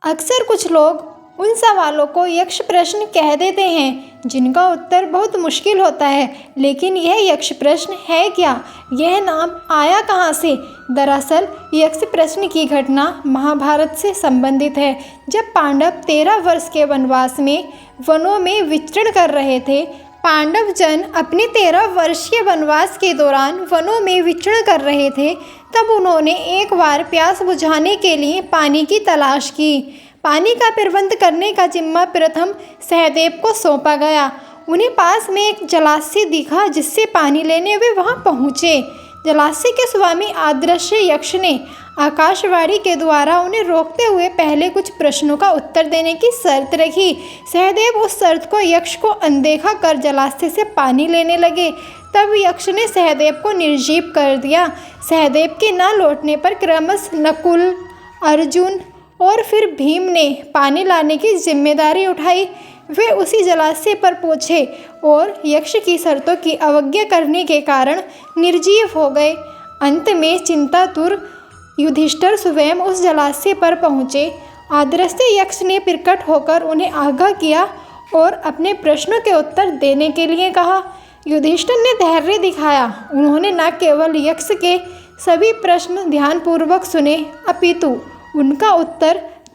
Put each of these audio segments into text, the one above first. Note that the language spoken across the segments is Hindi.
अक्सर कुछ लोग उन सवालों को यक्ष प्रश्न कह देते हैं जिनका उत्तर बहुत मुश्किल होता है, लेकिन यह यक्ष प्रश्न है क्या? यह नाम आया कहाँ से? दरअसल यक्ष प्रश्न की घटना महाभारत से संबंधित है। जब पांडव 13 वर्ष के वनवास में वनों में विचरण कर रहे थे, पांडव जन अपने 13 वर्षीय वनवास के दौरान वनों में विचरण कर रहे थे, तब उन्होंने एक बार प्यास बुझाने के लिए पानी की तलाश की। पानी का प्रबंध करने का जिम्मा प्रथम सहदेव को सौंपा गया। उन्हें पास में एक जलाशय दिखा जिससे पानी लेने वे वहां पहुंचे। जलाशय के स्वामी अदृश्य यक्ष ने आकाशवाणी के द्वारा उन्हें रोकते हुए पहले कुछ प्रश्नों का उत्तर देने की शर्त रखी। सहदेव उस शर्त को यक्ष को अनदेखा कर जलाशय से पानी लेने लगे। तब यक्ष ने सहदेव को निर्जीव कर दिया। सहदेव के न लौटने पर क्रमशः नकुल, अर्जुन और फिर भीम ने पानी लाने की जिम्मेदारी उठाई। वे उसी जलाशय पर पहुँचे और यक्ष की शर्तों की अवज्ञा करने के कारण निर्जीव हो गए। अंत में चिंतातुर युधिष्ठिर स्वयं उस जलाशय पर पहुँचे। अदृश्य यक्ष ने प्रकट होकर उन्हें आगाह किया और अपने प्रश्नों के उत्तर देने के लिए कहा। युधिष्ठिर ने धैर्य दिखाया। उन्होंने न केवल यक्ष के सभी प्रश्न ध्यानपूर्वक सुने, अपितु उनका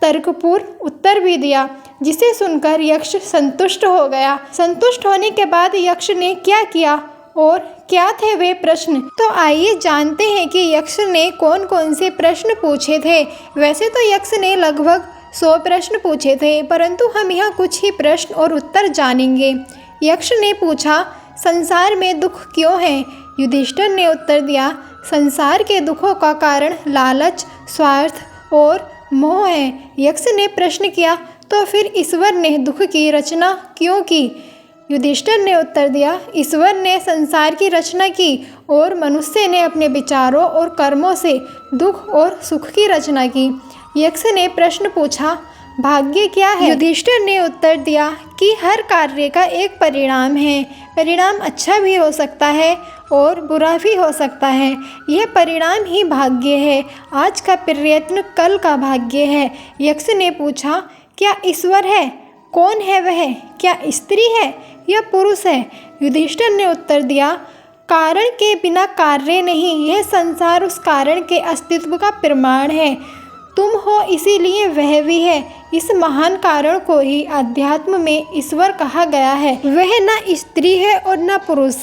तर्कपूर्ण उत्तर भी दिया, जिसे सुनकर यक्ष संतुष्ट हो गया। संतुष्ट होने के बाद यक्ष ने क्या किया और क्या थे वे प्रश्न, तो आइए जानते हैं कि यक्ष ने कौन कौन से प्रश्न पूछे थे। वैसे तो यक्ष ने लगभग 100 प्रश्न पूछे थे, परंतु हम यहाँ कुछ ही प्रश्न और उत्तर जानेंगे। यक्ष ने पूछा, संसार में दुख क्यों है? युधिष्ठिर ने उत्तर दिया, संसार के दुखों का कारण लालच, स्वार्थ और मोह है। यक्ष ने प्रश्न किया, तो फिर ईश्वर ने दुख की रचना क्यों की? युधिष्ठिर ने उत्तर दिया, ईश्वर ने संसार की रचना की और मनुष्य ने अपने विचारों और कर्मों से दुख और सुख की रचना की। यक्ष ने प्रश्न पूछा, भाग्य क्या है? युधिष्ठिर ने उत्तर दिया कि हर कार्य का एक परिणाम है। परिणाम अच्छा भी हो सकता है और बुरा भी हो सकता है। यह परिणाम ही भाग्य है। आज का प्रयत्न कल का भाग्य है। यक्ष ने पूछा, क्या ईश्वर है? कौन है वह? क्या स्त्री है या पुरुष है? युधिष्ठिर ने उत्तर दिया, कारण के बिना कार्य नहीं। यह संसार उस कारण के अस्तित्व का प्रमाण है। तुम हो इसीलिए वह भी है। इस महान कारण को ही अध्यात्म में ईश्वर कहा गया है। वह न स्त्री है और न पुरुष।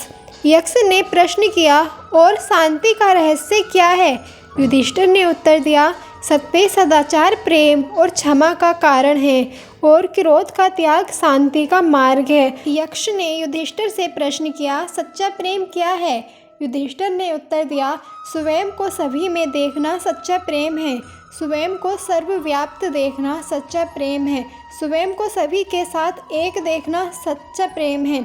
यक्ष ने प्रश्न किया, और शांति का रहस्य क्या है? युधिष्ठिर ने उत्तर दिया, सत्य, सदाचार, प्रेम और क्षमा का कारण है और क्रोध का त्याग शांति का मार्ग है। यक्ष ने युधिष्ठिर से प्रश्न किया, सच्चा प्रेम क्या है? युधिष्ठिर ने उत्तर दिया, स्वयं को सभी में देखना सच्चा प्रेम है। स्वयं को सर्वव्याप्त देखना सच्चा प्रेम है। स्वयं को सभी के साथ एक देखना सच्चा प्रेम है।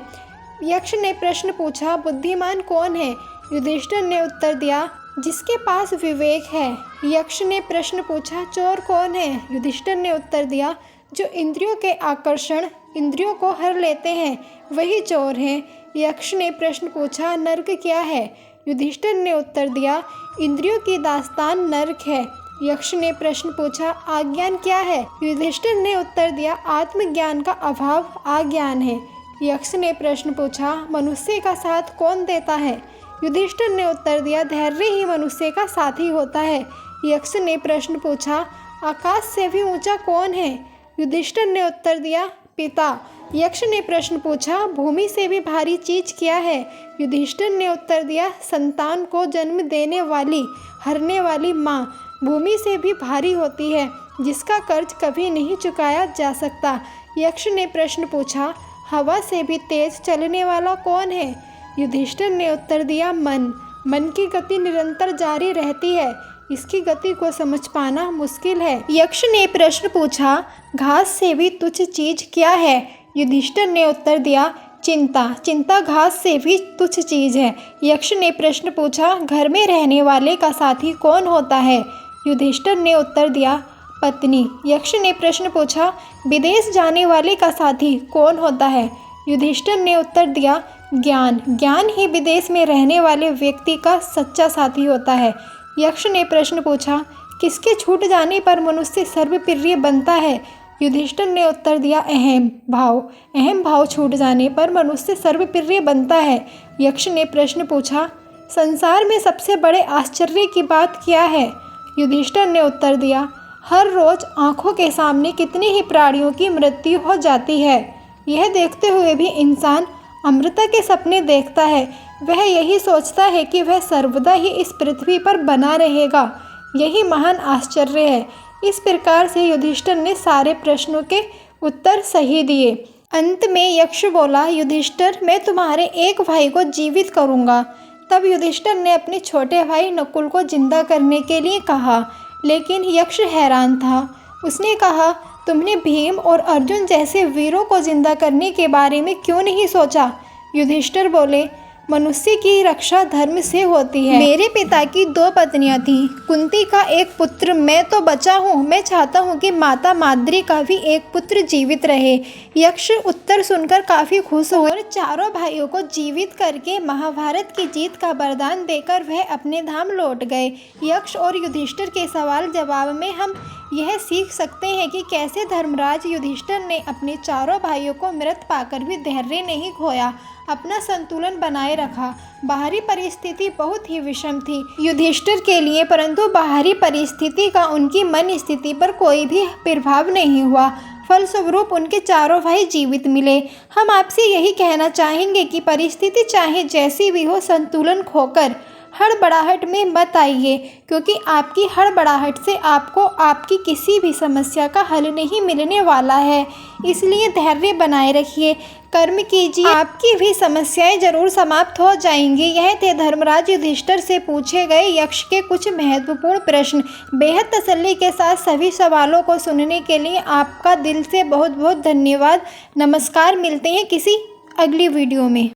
यक्ष ने प्रश्न पूछा, बुद्धिमान कौन है? युधिष्ठिर ने उत्तर दिया, जिसके पास विवेक है। यक्ष ने प्रश्न पूछा, चोर कौन है? युधिष्ठिर ने उत्तर दिया, जो इंद्रियों के आकर्षण इंद्रियों को हर लेते हैं, वही चोर हैं। यक्ष ने प्रश्न पूछा, नरक क्या है? युधिष्ठिर ने उत्तर दिया, इंद्रियों की दास्तान नरक है। यक्ष ने प्रश्न पूछा, अज्ञान क्या है? युधिष्ठिर ने उत्तर दिया, आत्मज्ञान का अभाव अज्ञान है। यक्ष ने प्रश्न पूछा, मनुष्य का साथ कौन देता है? युधिष्ठिर ने उत्तर दिया, धैर्य ही मनुष्य का साथी होता है। यक्ष ने प्रश्न पूछा, आकाश से भी ऊंचा कौन है? युधिष्ठिर ने उत्तर दिया, पिता। यक्ष ने प्रश्न पूछा, भूमि से भी भारी चीज क्या है? युधिष्ठिर ने उत्तर दिया, संतान को जन्म देने वाली, हरने वाली माँ भूमि से भी भारी होती है, जिसका कर्ज कभी नहीं चुकाया जा सकता। यक्ष ने प्रश्न पूछा, हवा से भी तेज चलने वाला कौन है? युधिष्ठिर ने उत्तर दिया, मन। मन की गति निरंतर जारी रहती है, इसकी गति को समझ पाना मुश्किल है। यक्ष ने प्रश्न पूछा, घास से भी तुच्छ चीज क्या है? युधिष्ठिर ने उत्तर दिया, चिंता। चिंता घास से भी तुच्छ चीज है। यक्ष ने प्रश्न पूछा, घर में रहने वाले का साथी कौन होता है? युधिष्ठिर ने उत्तर दिया, पत्नी। यक्ष ने प्रश्न पूछा, विदेश जाने वाले का साथी कौन होता है? युधिष्ठिर ने उत्तर दिया, ज्ञान। ज्ञान ही विदेश में रहने वाले व्यक्ति का सच्चा साथी होता है। यक्ष ने प्रश्न पूछा, किसके छूट जाने पर मनुष्य सर्वप्रिय बनता है? युधिष्ठिर ने उत्तर दिया, अहम भाव। अहम भाव छूट जाने पर मनुष्य सर्वप्रिय बनता है। यक्ष ने प्रश्न पूछा, संसार में सबसे बड़े आश्चर्य की बात क्या है? युधिष्ठिर ने उत्तर दिया, हर रोज आंखों के सामने कितने ही प्राणियों की मृत्यु हो जाती है। यह देखते हुए भी इंसान अमृता के सपने देखता है। वह यही सोचता है कि वह सर्वदा ही इस पृथ्वी पर बना रहेगा। यही महान आश्चर्य है। इस प्रकार से युधिष्ठिर ने सारे प्रश्नों के उत्तर सही दिए। अंत में यक्ष बोला, युधिष्ठिर, मैं तुम्हारे एक भाई को जीवित करूँगा। तब युधिष्ठिर ने अपने छोटे भाई नकुल को जिंदा करने के लिए कहा, लेकिन यक्ष हैरान था। उसने कहा, तुमने भीम और अर्जुन जैसे वीरों को जिंदा करने के बारे में क्यों नहीं सोचा? युधिष्ठिर बोले, मनुष्य की रक्षा धर्म से होती है। मेरे पिता की 2 पत्नियां थीं, कुंती का एक पुत्र, मैं तो बचा हूँ। मैं चाहता हूँ कि माता माद्री का भी एक पुत्र जीवित रहे। यक्ष उत्तर सुनकर काफ़ी खुश हुए और चारों भाइयों को जीवित करके महाभारत की जीत का वरदान देकर वह अपने धाम लौट गए। यक्ष और युधिष्ठिर के सवाल जवाब में हम यह सीख सकते हैं कि कैसे धर्मराज युधिष्ठिर ने अपने चारों भाइयों को मृत पाकर भी धैर्य नहीं खोया, अपना संतुलन बनाए रखा। बाहरी परिस्थिति बहुत ही विषम थी युधिष्ठिर के लिए, परंतु बाहरी परिस्थिति का उनकी मन स्थिति पर कोई भी प्रभाव नहीं हुआ। फलस्वरूप उनके चारों भाई जीवित मिले। हम आपसे यही कहना चाहेंगे कि परिस्थिति चाहे जैसी भी हो, संतुलन खोकर हड़बड़ाहट में मत आइए, क्योंकि आपकी हड़बड़ाहट से आपको आपकी किसी भी समस्या का हल नहीं मिलने वाला है। इसलिए धैर्य बनाए रखिए, कर्म कीजिए, आपकी भी समस्याएं जरूर समाप्त हो जाएंगी। यह थे धर्मराज युधिष्ठिर से पूछे गए यक्ष के कुछ महत्वपूर्ण प्रश्न। बेहद तसल्ली के साथ सभी सवालों को सुनने के लिए आपका दिल से बहुत बहुत धन्यवाद। नमस्कार, मिलते हैं किसी अगली वीडियो में।